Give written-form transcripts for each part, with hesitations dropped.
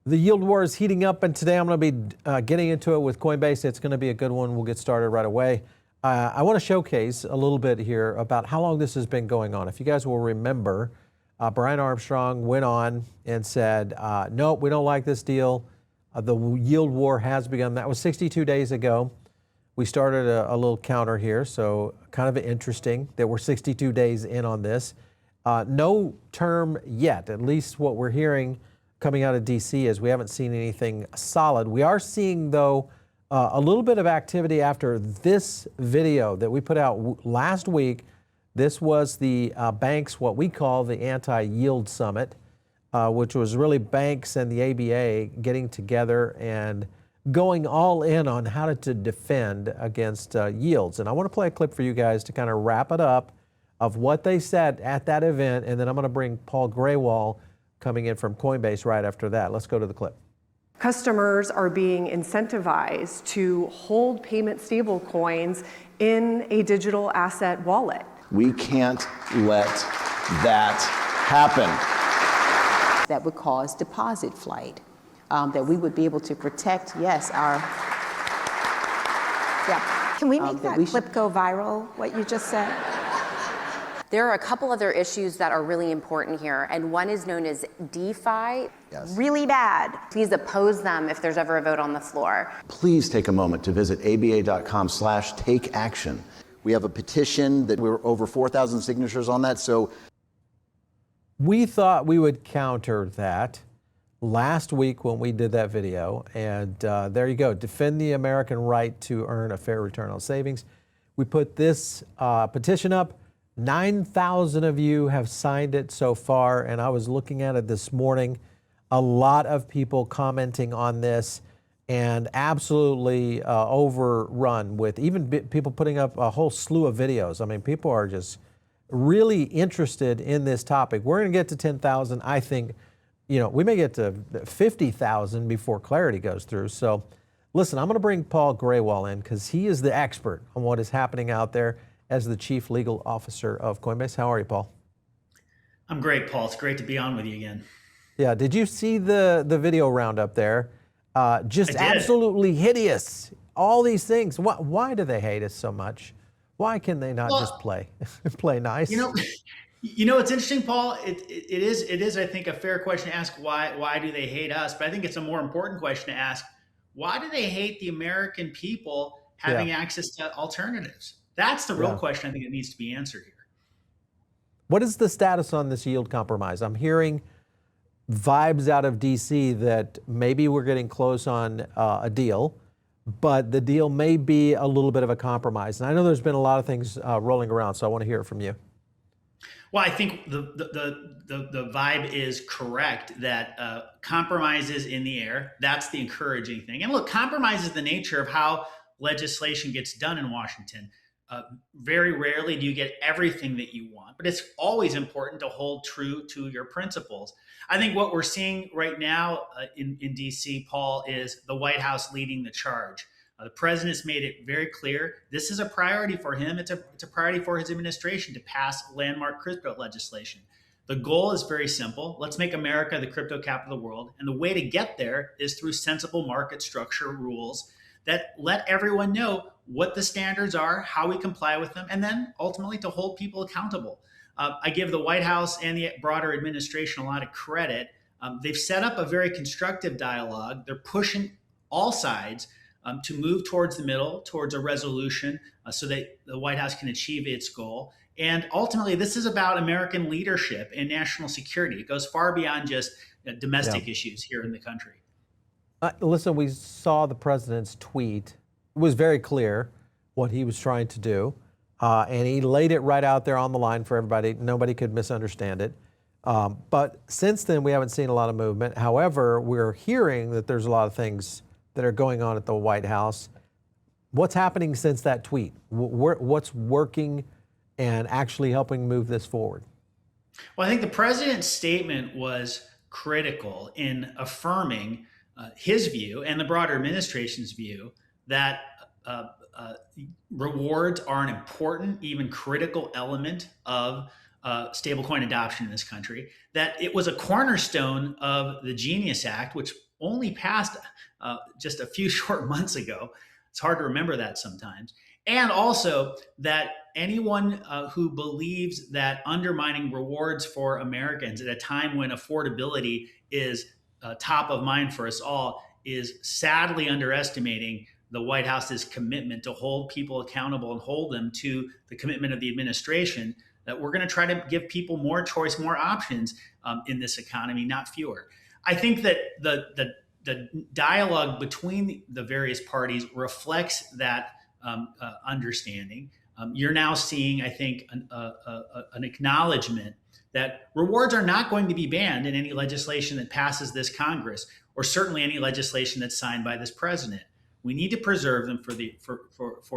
The yield war is heating up, and today I'm going to be getting into it with Coinbase. It's going to be a good one. We'll get started right away. I want to showcase a little bit here about how long this has been going on. If you guys will remember, Brian Armstrong went on and said, nope, we don't like this deal. The yield war has begun. That was 62 days ago. We started a little counter here, so kind of interesting that we're 62 days in on this. No term yet, at least what we're hearing coming out of DC is we haven't seen anything solid. We are seeing, though, a little bit of activity after this video that we put out last week. This was the banks, what we call the anti-yield summit, which was really banks and the ABA getting together and going all in on how to defend against yields. And I want to play a clip for you guys to kind of wrap it up of what they said at that event. And then I'm going to bring Paul Grewal coming in from Coinbase right after that. Let's go to the clip. Customers are being incentivized to hold payment stablecoins in a digital asset wallet. We can't let that happen. That would cause deposit flight, that we would be able to protect, yes, our... Yeah. Can we make that clip go viral, what you just said? There are a couple other issues that are really important here, and one is known as DeFi. Yes. Really bad. Please oppose them if there's ever a vote on the floor. Please take a moment to visit aba.com/takeaction. We have a petition that we're over 4,000 signatures on that, so. We thought we would counter that last week when we did that video, and there you go. Defend the American right to earn a fair return on savings. We put this petition up. 9,000 of you have signed it so far, and I was looking at it this morning. A lot of people commenting on this, and absolutely overrun with even people putting up a whole slew of videos. I mean, people are just really interested in this topic. We're going to get to 10,000. I think, we may get to 50,000 before clarity goes through. So listen, I'm going to bring Paul Grewal in because he is the expert on what is happening out there as the Chief Legal Officer of Coinbase. How are you, Paul? I'm great, Paul. It's great to be on with you again. Yeah, did you see the video roundup there? Just absolutely hideous. All these things. Why do they hate us so much? Why can they not just play nice? It's interesting, Paul. It is, I think, a fair question to ask. Why do they hate us? But I think it's a more important question to ask. Why do they hate the American people having access to alternatives? That's the real question I think that needs to be answered here. What is the status on this yield compromise? I'm hearing vibes out of DC that maybe we're getting close on a deal, but the deal may be a little bit of a compromise. And I know there's been a lot of things rolling around, so I want to hear it from you. Well, I think the vibe is correct that compromise is in the air. That's the encouraging thing. And look, compromise is the nature of how legislation gets done in Washington. Very rarely do you get everything that you want, but it's always important to hold true to your principles. I think what we're seeing right now in DC, Paul, is the White House leading the charge. The president's made it very clear this is a priority for him. It's a priority for his administration to pass landmark crypto legislation. The goal is very simple. Let's make America the crypto capital of the world. And the way to get there is through sensible market structure rules that let everyone know what the standards are, how we comply with them, and then ultimately to hold people accountable. I give the White House and the broader administration a lot of credit. They've set up a very constructive dialogue. They're pushing all sides to move towards the middle, towards a resolution so that the White House can achieve its goal. And ultimately, this is about American leadership and national security. It goes far beyond just domestic issues here in the country. Listen, we saw the president's tweet. It was very clear what he was trying to do, and he laid it right out there on the line for everybody. Nobody could misunderstand it. But since then, we haven't seen a lot of movement. However, we're hearing that there's a lot of things that are going on at the White House. What's happening since that tweet? What's working and actually helping move this forward? Well, I think the president's statement was critical in affirming his view and the broader administration's view that rewards are an important, even critical element of stablecoin adoption in this country, that it was a cornerstone of the Genius Act, which only passed just a few short months ago. It's hard to remember that sometimes. And also that anyone who believes that undermining rewards for Americans at a time when affordability is top of mind for us all is sadly underestimating the White House's commitment to hold people accountable and hold them to the commitment of the administration that we're going to try to give people more choice, more options in this economy, not fewer. I think that the dialogue between the various parties reflects that understanding. You're now seeing, I think, an acknowledgement that rewards are not going to be banned in any legislation that passes this Congress, or certainly any legislation that's signed by this president. We need to preserve them for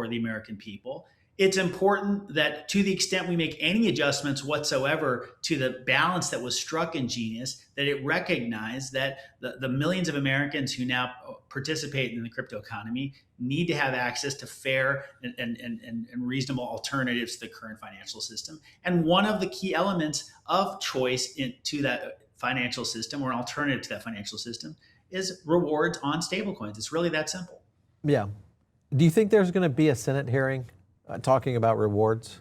the American people. It's important that to the extent we make any adjustments whatsoever to the balance that was struck in Genius, that it recognize that the millions of Americans who now participate in the crypto economy need to have access to fair and reasonable alternatives to the current financial system. And one of the key elements of choice to that financial system, or an alternative to that financial system, is rewards on stablecoins. It's really that simple. Yeah. Do you think there's going to be a Senate hearing talking about rewards?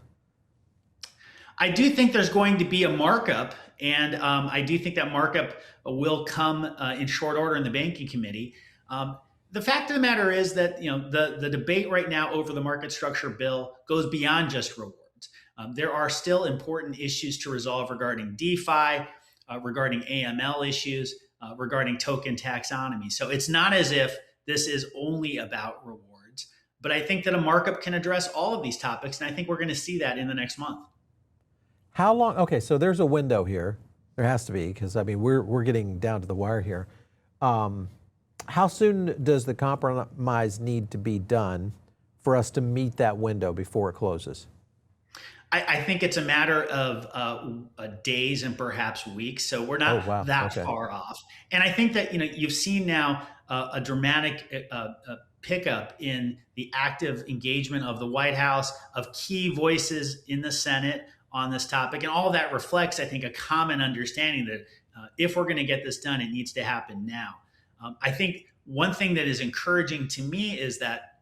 I do think there's going to be a markup, and I do think that markup will come in short order in the Banking Committee. The fact of the matter is that the debate right now over the market structure bill goes beyond just rewards. There are still important issues to resolve regarding DeFi, regarding AML issues, regarding token taxonomy. So it's not as if this is only about rewards, but I think that a markup can address all of these topics, and I think we're going to see that in the next month. How long? Okay, so there's a window here. There has to be, because I mean we're getting down to the wire here. How soon does the compromise need to be done for us to meet that window before it closes? I think it's a matter of days and perhaps weeks. So we're not far off. And I think that you've seen now a dramatic pickup in the active engagement of the White House, of key voices in the Senate on this topic. And all of that reflects, I think, a common understanding that if we're going to get this done, it needs to happen now. I think one thing that is encouraging to me is that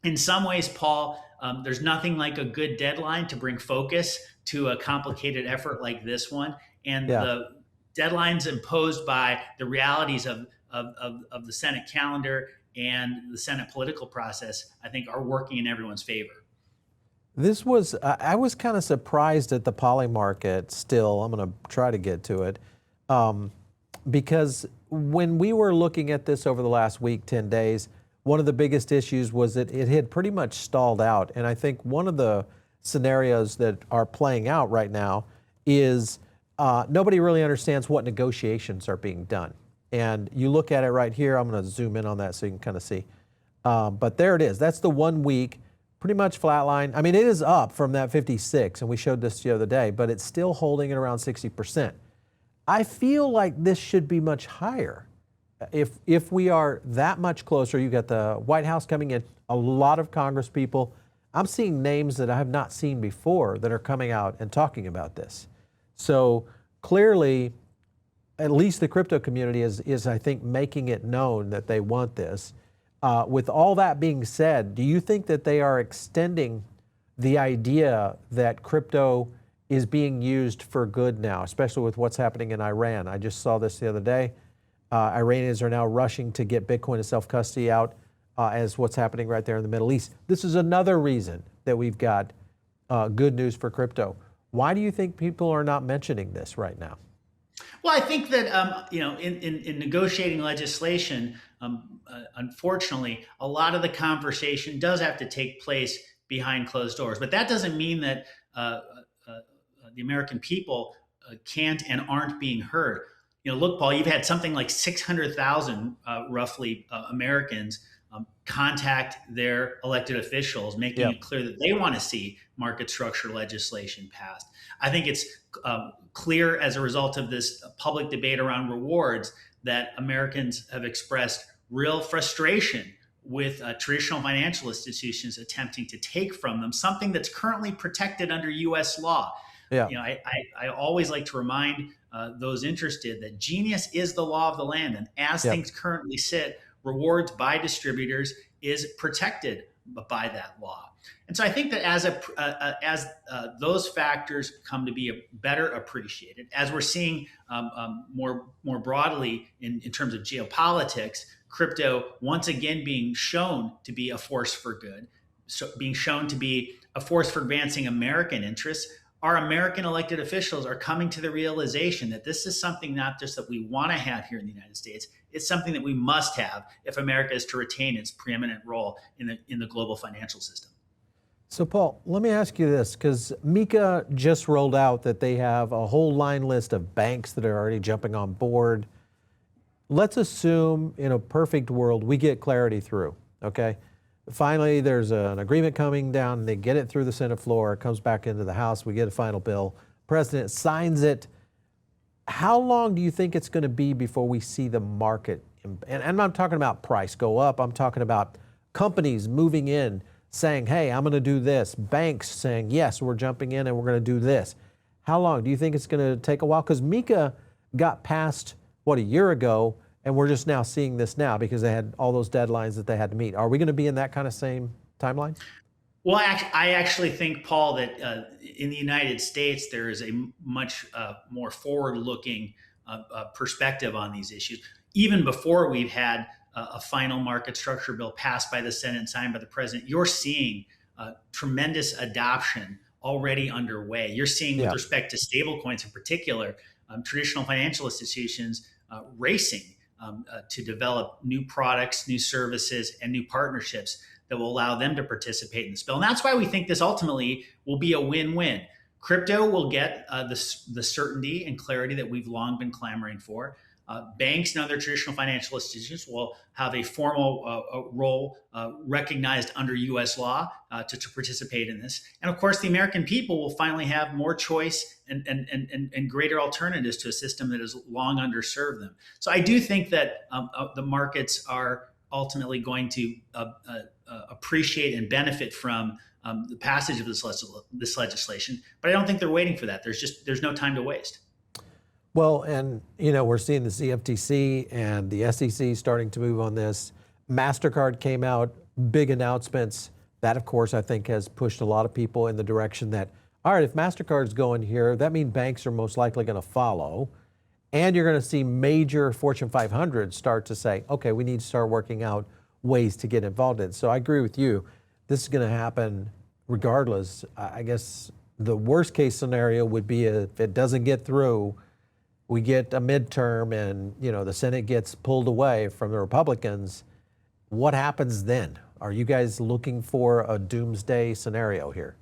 in some ways, Paul, there's nothing like a good deadline to bring focus to a complicated effort like this one. And the deadlines imposed by the realities of the Senate calendar and the Senate political process, I think, are working in everyone's favor. This was, I was kind of surprised at the poly market still. I'm going to try to get to it. Because when we were looking at this over the last week, 10 days, one of the biggest issues was that it had pretty much stalled out. And I think one of the scenarios that are playing out right now is nobody really understands what negotiations are being done. And you look at it right here. I'm going to zoom in on that so you can kind of see. But there it is. That's the 1 week, pretty much flatline. I mean, it is up from that 56, and we showed this the other day, but it's still holding at around 60%. I feel like this should be much higher. If we are that much closer, you got the White House coming in, a lot of Congress people. I'm seeing names that I have not seen before that are coming out and talking about this. So clearly, at least the crypto community is I think, making it known that they want this. With all that being said, do you think that they are extending the idea that crypto is being used for good now, especially with what's happening in Iran? I just saw this the other day. Iranians are now rushing to get Bitcoin and self-custody out as what's happening right there in the Middle East. This is another reason that we've got good news for crypto. Why do you think people are not mentioning this right now? Well, I think that in negotiating legislation, unfortunately, a lot of the conversation does have to take place behind closed doors. But that doesn't mean that the American people can't and aren't being heard. Look, Paul, you've had something like 600,000 roughly Americans contact their elected officials, making it clear that they want to see market structure legislation passed. I think it's clear as a result of this public debate around rewards that Americans have expressed real frustration with traditional financial institutions attempting to take from them something that's currently protected under U.S. law. I always like to remind those interested that genius is the law of the land. And as Yep. things currently sit, rewards by distributors is protected by that law. And so I think that as those factors come to be better appreciated, as we're seeing more broadly in terms of geopolitics, crypto once again being shown to be a force for good, so being shown to be a force for advancing American interests, our American elected officials are coming to the realization that this is something not just that we want to have here in the United States, it's something that we must have if America is to retain its preeminent role in the global financial system. So Paul, let me ask you this, because MiCA just rolled out that they have a whole line list of banks that are already jumping on board. Let's assume in a perfect world we get clarity through, okay? Finally, there's an agreement coming down, they get it through the Senate floor, it comes back into the House, we get a final bill, President signs it. How long do you think it's going to be before we see the market, and I'm not talking about price go up, I'm talking about companies moving in, saying, hey, I'm going to do this, banks saying, yes, we're jumping in and we're going to do this. How long? Do you think it's going to take a while? Because MiCA got passed, a year ago, and we're just now seeing this now because they had all those deadlines that they had to meet. Are we going to be in that kind of same timeline? Well, I actually think, Paul, that in the United States, there is a much more forward-looking perspective on these issues. Even before we've had a final market structure bill passed by the Senate and signed by the president, you're seeing tremendous adoption already underway. You're seeing, with respect to stablecoins in particular, traditional financial institutions racing to develop new products, new services, and new partnerships that will allow them to participate in this bill. And that's why we think this ultimately will be a win-win. Crypto will get the certainty and clarity that we've long been clamoring for. Banks and other traditional financial institutions will have a formal role recognized under U.S. law to participate in this. And of course, the American people will finally have more choice and greater alternatives to a system that has long underserved them. So I do think that the markets are ultimately going to appreciate and benefit from the passage of this legislation. But I don't think they're waiting for that. There's no time to waste. Well, and we're seeing the CFTC and the SEC starting to move on this. MasterCard came out, big announcements. That, of course, I think has pushed a lot of people in the direction that, all right, if MasterCard's going here, that means banks are most likely going to follow. And you're going to see major Fortune 500 start to say, okay, we need to start working out ways to get involved in. So I agree with you. This is going to happen regardless. I guess the worst case scenario would be if it doesn't get through, we get a midterm and the Senate gets pulled away from the Republicans. What happens then? Are you guys looking for a doomsday scenario here?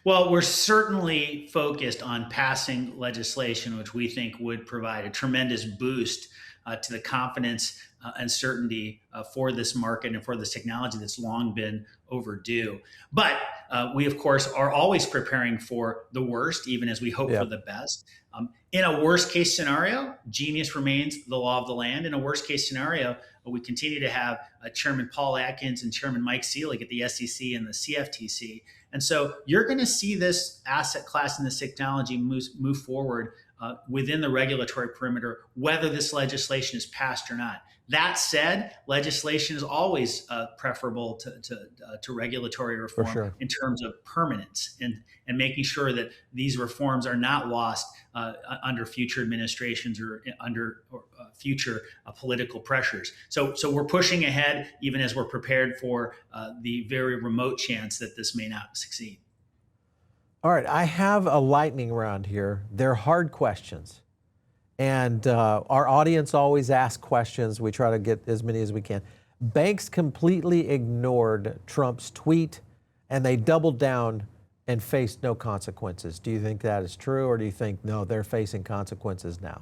Well, we're certainly focused on passing legislation which we think would provide a tremendous boost to the confidence and certainty for this market and for this technology that's long been overdue. But we, of course, are always preparing for the worst, even as we hope for the best. In a worst case scenario, genius remains the law of the land. In a worst case scenario, we continue to have Chairman Paul Atkins and Chairman Mike Seelig at the SEC and the CFTC. And so you're going to see this asset class and this technology move forward within the regulatory perimeter, whether this legislation is passed or not. That said, legislation is always preferable to regulatory reform in terms of permanence and making sure that these reforms are not lost under future administrations or under future political pressures. So we're pushing ahead, even as we're prepared for the very remote chance that this may not succeed. All right, I have a lightning round here. They're hard questions. And our audience always asks questions. We try to get as many as we can. Banks completely ignored Trump's tweet, and they doubled down and faced no consequences. Do you think that is true, or do you think, no, they're facing consequences now?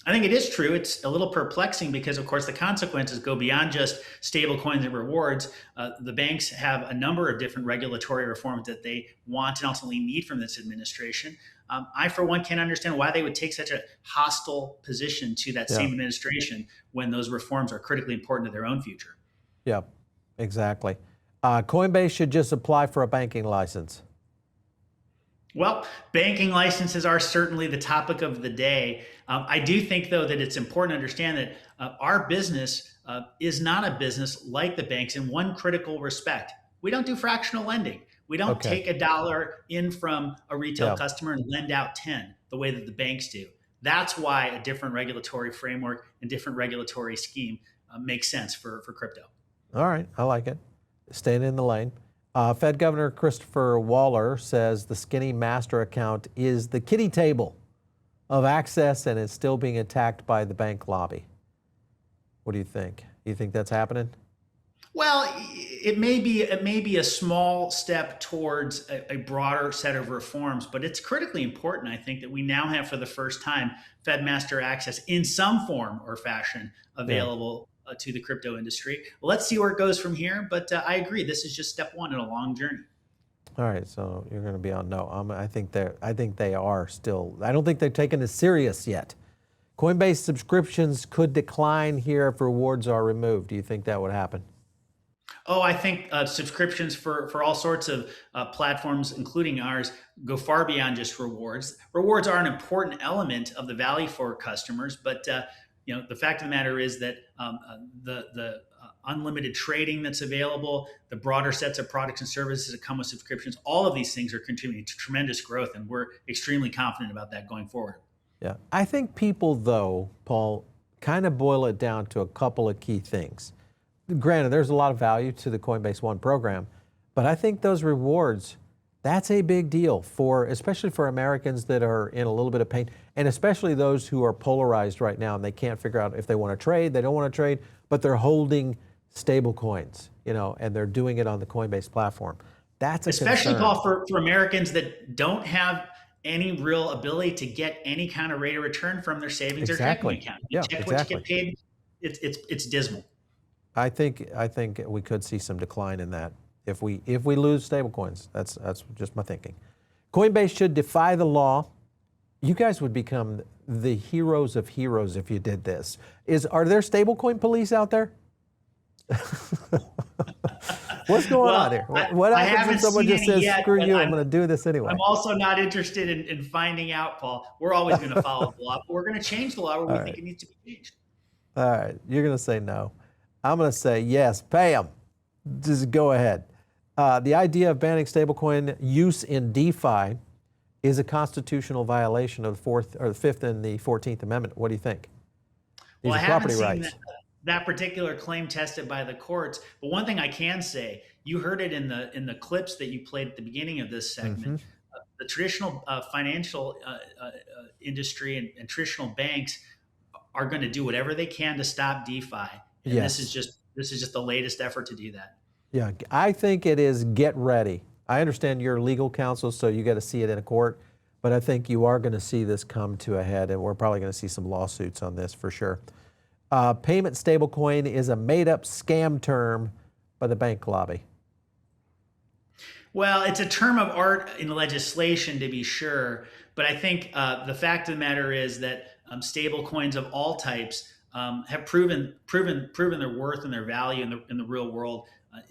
I think it is true. It's a little perplexing because, of course, the consequences go beyond just stable coins and rewards. The banks have a number of different regulatory reforms that they want and ultimately need from this administration. I, for one, can't understand why they would take such a hostile position to that same administration when those reforms are critically important to their own future. Yeah, exactly. Coinbase should just apply for a banking license. Well, banking licenses are certainly the topic of the day. I do think, though, that it's important to understand that our business is not a business like the banks in one critical respect. We don't do fractional lending. We don't Okay. take $1 in from a retail Yeah. customer and lend out 10 the way that the banks do. That's why a different regulatory framework and different regulatory scheme makes sense for crypto. All right, I like it. Staying in the lane. Fed Governor Christopher Waller says the skinny master account is the kiddie table of access and is still being attacked by the bank lobby. What do you think? You think that's happening? Well, it may be a small step towards a broader set of reforms, but it's critically important, I think, that we now have for the first time Fed master access in some form or fashion available to the crypto industry. Well, let's see where it goes from here, but I agree, this is just step one in a long journey. All right, so you're going to be on no. I think they are still. I don't think they're taking this serious yet. Coinbase subscriptions could decline here if rewards are removed. Do you think that would happen? Oh, I think subscriptions for all sorts of platforms, including ours, go far beyond just rewards. Rewards are an important element of the value for customers, but the fact of the matter is that the unlimited trading that's available, the broader sets of products and services that come with subscriptions, all of these things are contributing to tremendous growth, and we're extremely confident about that going forward. Yeah, I think people, though, Paul, kind of boil it down to a couple of key things. Granted, there's a lot of value to the Coinbase One program, but I think those rewards, that's a big deal especially for Americans that are in a little bit of pain, and especially those who are polarized right now and they can't figure out if they want to trade, they don't want to trade, but they're holding stable coins, and they're doing it on the Coinbase platform. That's a especially, concern. Paul, for Americans that don't have any real ability to get any kind of rate of return from their savings or checking account. You check what you get paid, it's dismal. I think we could see some decline in that if we lose stablecoins. That's just my thinking. Coinbase should defy the law. You guys would become the heroes of heroes if you did this. Are there stablecoin police out there? What's going on here? What happens if someone just says, "Screw you, I'm going to do this anyway"? I'm also not interested in finding out, Paul. We're always going to follow the law, but we're going to change the law where we think it needs to be changed. All right, you're going to say no. I'm going to say yes. Pay them. Just go ahead. The idea of banning stablecoin use in DeFi is a constitutional violation of the Fifth and the 14th Amendment. What do you think? These Well, are I haven't property seen rights. that particular claim tested by the courts. But one thing I can say, you heard it in the clips that you played at the beginning of this segment. The traditional financial industry and traditional banks are going to do whatever they can to stop DeFi. And Yes. this is just the latest effort to do that. Yeah, I think it is get ready. I understand you're legal counsel, so you got to see it in a court, but I think you are going to see this come to a head, and we're probably going to see some lawsuits on this for sure. Payment stablecoin is a made-up scam term by the bank lobby. Well, it's a term of art in legislation, to be sure, but I think the fact of the matter is that stable coins of all types have proven their worth and their value in the real world.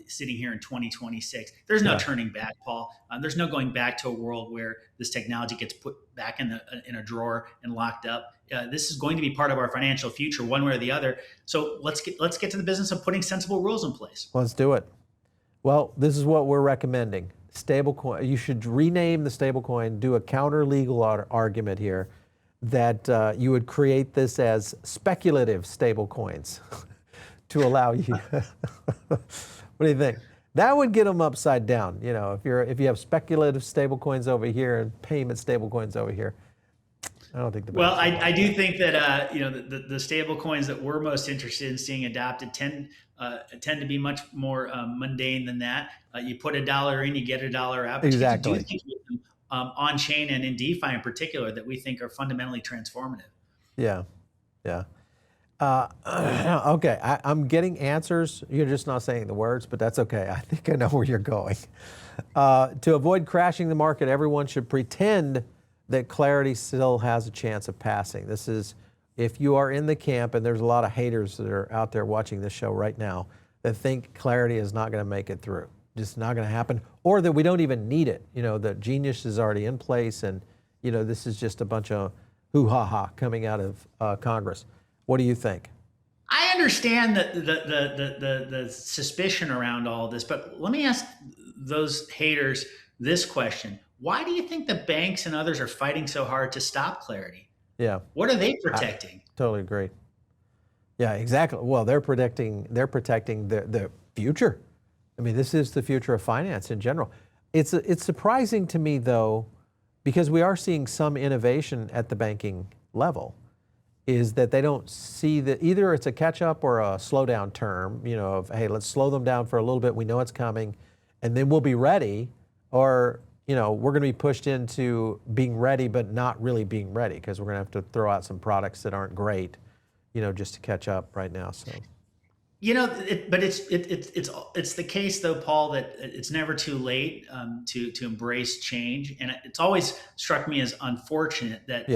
Sitting here in 2026, there's no turning back, Paul. There's no going back to a world where this technology gets put back in a drawer and locked up. This is going to be part of our financial future, one way or the other. So let's get to the business of putting sensible rules in place. Let's do it. Well, this is what we're recommending. Stablecoin. You should rename the stablecoin. Do a counter legal argument here that you would create this as speculative stablecoins to allow you. What do you think? That would get them upside down. If you have speculative stablecoins over here and payment stablecoins over here, I don't think the. Well, I do think that the stablecoins that we're most interested in seeing adopted tend to be much more mundane than that. You put $1 in, you get $1 out. But Exactly. You can do things with them on chain and in DeFi in particular that we think are fundamentally transformative. Yeah. Okay, I'm getting answers. You're just not saying the words, but that's okay. I think I know where you're going. To avoid crashing the market, everyone should pretend that clarity still has a chance of passing. This is, if you are in the camp, and there's a lot of haters that are out there watching this show right now that think clarity is not going to make it through. just not going to happen, or that we don't even need it. You know, the genius is already in place, and you know, this is just a bunch of hoo-ha-ha coming out of Congress. What do you think? I understand the suspicion around all of this, but let me ask those haters this question. Why do you think the banks and others are fighting so hard to stop Clarity? Yeah. What are they protecting? Totally agree. Yeah, exactly. Well, they're protecting the future. I mean, this is the future of finance in general. It's surprising to me, though, because we are seeing some innovation at the banking level, is that they don't see that either it's a catch up or a slowdown term, you know, of, hey, let's slow them down for a little bit. We know it's coming and then we'll be ready, or, you know, we're going to be pushed into being ready, but not really being ready because we're going to have to throw out some products that aren't great, you know, just to catch up right now. So. You know, but it's the case though, Paul, that it's never too late to embrace change, and it's always struck me as unfortunate that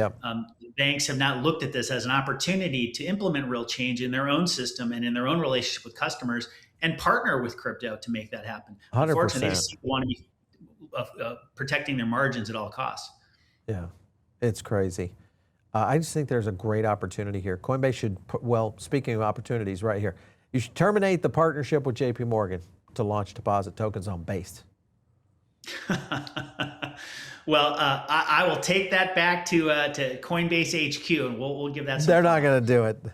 banks have not looked at this as an opportunity to implement real change in their own system and in their own relationship with customers, and partner with crypto to make that happen. 100%. Unfortunately, they just want to be protecting their margins at all costs. Yeah, it's crazy. I just think there's a great opportunity here. Coinbase should, well, speaking of opportunities right here, you should terminate the partnership with JP Morgan to launch deposit tokens on Base. Well, I will take that back to Coinbase HQ, and we'll give that some They're thought. not going to do it.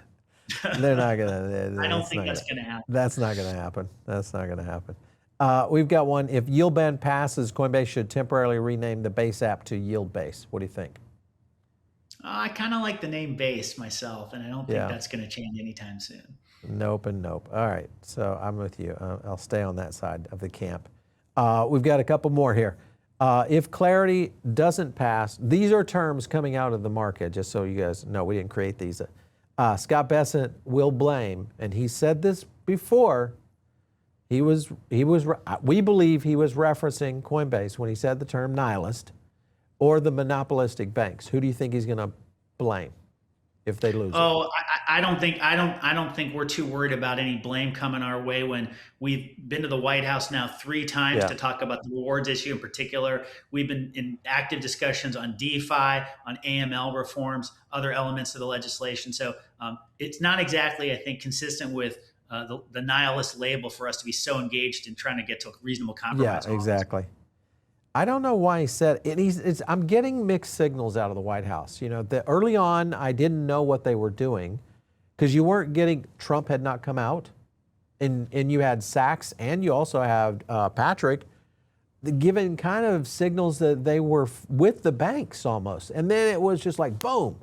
They're not going to. I don't think that's going to happen. That's not going to happen. That's not going to happen. We've got one. If yield ban passes, Coinbase should temporarily rename the Base app to Yield Base. What do you think? I kind of like the name Base myself, and I don't think that's going to change anytime soon. Nope and nope. All right, so I'm with you. I'll stay on that side of the camp. We've got a couple more here. If Clarity doesn't pass, these are terms coming out of the market, just so you guys know, we didn't create these. Scott Bessent will blame, and he said this before. We believe he was referencing Coinbase when he said the term nihilist, or the monopolistic banks. Who do you think he's going to blame if they lose? I don't think we're too worried about any blame coming our way when we've been to the White House now 3 times to talk about the rewards issue in particular. We've been in active discussions on DeFi, on AML reforms, other elements of the legislation. So it's not exactly, I think, consistent with the nihilist label for us to be so engaged in trying to get to a reasonable compromise. Yeah, exactly. I don't know why he said it. I'm getting mixed signals out of the White House. You know, early on, I didn't know what they were doing because you weren't getting, Trump had not come out, and you had Sachs, and you also have Patrick giving kind of signals that they were with the banks almost. And then it was just like, boom.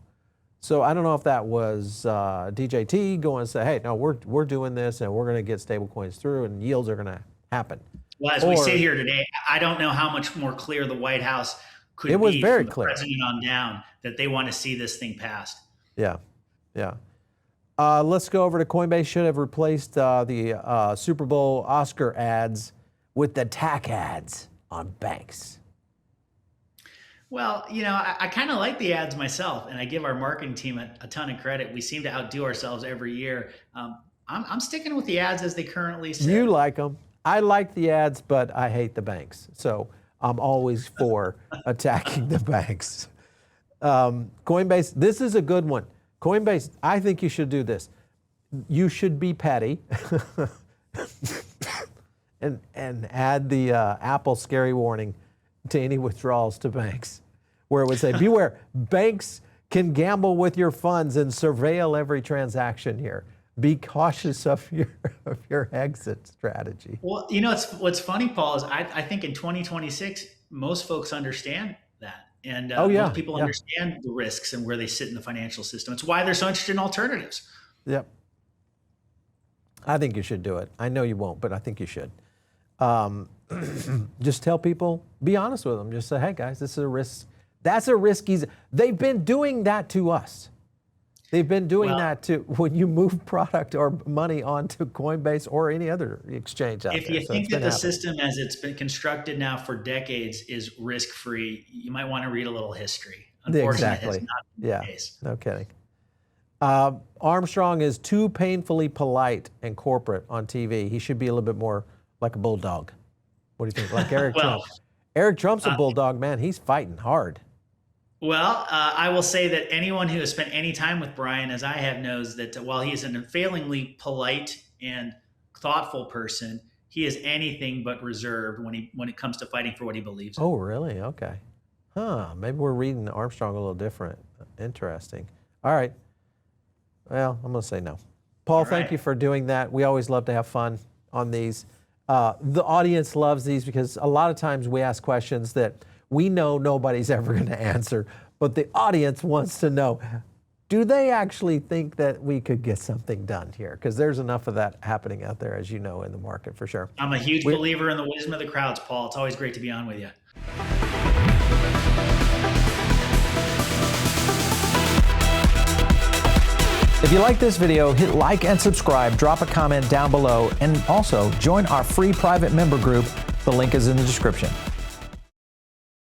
So I don't know if that was DJT going to say, hey, no, we're doing this and we're going to get stable coins through and yields are going to happen. Well, as we sit here today, I don't know how much more clear the White House could be. It was very from the clear. President on down that they want to see this thing passed. Yeah, yeah. Let's go over to Coinbase. Should have replaced the Super Bowl Oscar ads with the TAC ads on banks. Well, you know, I kind of like the ads myself, and I give our marketing team a ton of credit. We seem to outdo ourselves every year. I'm sticking with the ads as they currently sit. You like them. I like the ads, but I hate the banks. So I'm always for attacking the banks. Coinbase, this is a good one. Coinbase, I think you should do this. You should be petty and add the Apple scary warning to any withdrawals to banks, where it would say, beware, banks can gamble with your funds and surveil every transaction here. Be cautious of your exit strategy. Well, you know, what's funny, Paul, is I think in 2026, most folks understand that. And most people understand the risks and where they sit in the financial system. It's why they're so interested in alternatives. Yep. I think you should do it. I know you won't, but I think you should. Just tell people, be honest with them. Just say, hey guys, this is a risk. That's a risk. They've been doing that to us. They've been doing that to when you move product or money onto Coinbase or any other exchange out there. If you think that the system as it's been constructed now for decades is risk-free, you might want to read a little history. Unfortunately, it's not the case. No kidding. Armstrong is too painfully polite and corporate on TV. He should be a little bit more like a bulldog. What do you think? Like Eric Well, Trump? Eric Trump's a bulldog, man. He's fighting hard. Well, I will say that anyone who has spent any time with Brian, as I have, knows that while he is an unfailingly polite and thoughtful person, he is anything but reserved when it comes to fighting for what he believes in. Oh, really? Okay. Huh. Maybe we're reading Armstrong a little different. Interesting. All right. Well, I'm going to say no. Paul, thank you for doing that. We always love to have fun on these. The audience loves these because a lot of times we ask questions that we know nobody's ever going to answer, but the audience wants to know, do they actually think that we could get something done here? Because there's enough of that happening out there, as you know, in the market for sure. I'm a huge believer in the wisdom of the crowds, Paul. It's always great to be on with you. If you like this video, hit like and subscribe, drop a comment down below, and also join our free private member group. The link is in the description.